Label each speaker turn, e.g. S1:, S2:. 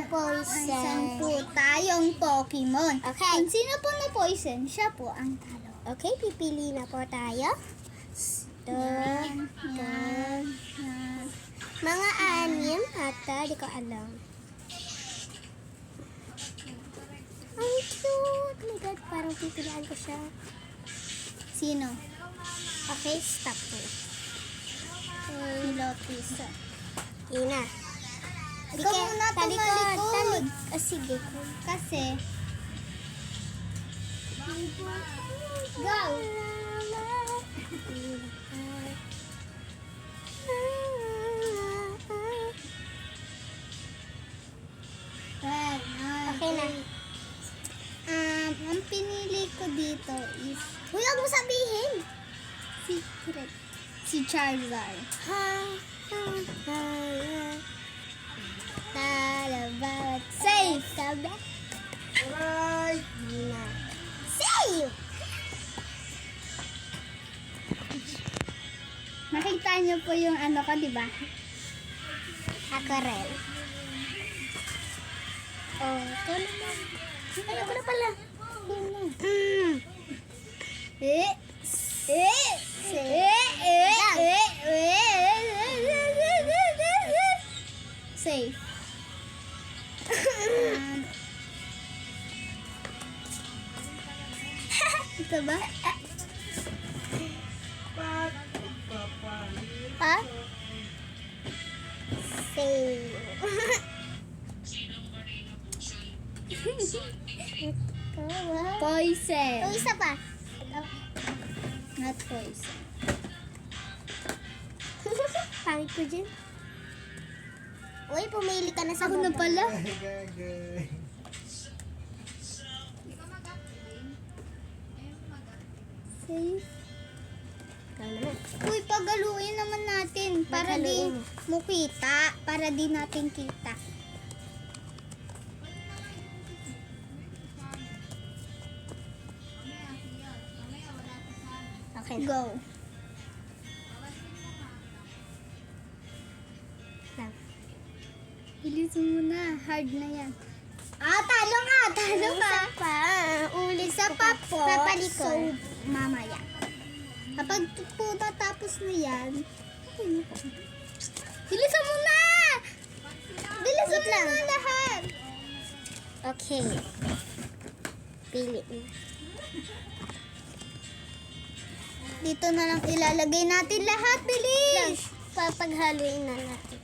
S1: poison.
S2: 10 tayong Pokemon.
S1: Okay.
S2: Kung sino po na poison, siya po ang talo.
S1: Okay, pipili na po tayo.
S2: Yan.
S1: Mga 6 ata, di ko alam. Ang cute! Oh my God, parang pipilian ko siya.
S2: Sino?
S1: Okay, stop po.
S2: Si Lotus.
S1: Ina.
S2: Ikaw muna tumalikod.
S1: Sige.
S2: Kasi, go!
S1: Okay na.
S2: Ang pinili ko dito is
S1: Huwag mo sabihin.
S2: secret. Si Charizard.
S1: Talabawat
S2: Safe!
S1: sabi. Ina. Safe!
S2: Nakita niyo po yung ano ko, di ba?
S1: Ako rin. Oh, ito naman. Ay, ako na pala.
S2: Eh! Safe. Ito ba?
S1: Ha? Safe.
S2: Poison.
S1: Oh, isa pa.
S2: Not poison.
S1: Pangit ko dyan. Uy, pumili ka na sa
S2: Ako na
S1: baba.
S2: pala. Safe.
S1: Ikaw naman.
S2: Uy, pagaluin naman natin para di
S1: Pagaluin.
S2: mo kita. Para di natin kita.
S1: Okay.
S2: Go.
S1: Lang.
S2: Bilis mo na. Hard na yan. Talo nga. Talo ka.
S1: Isa pa. Ulit
S2: Isa pa po.
S1: Papaliko.
S2: So, mamaya. Kapag po natapos na yan, okay na po. Bilisan mo na! Bilisan mo na lahat!
S1: Okay. Pili.
S2: Dito na lang ilalagay natin lahat. Bilis!
S1: Papaghaluin na natin.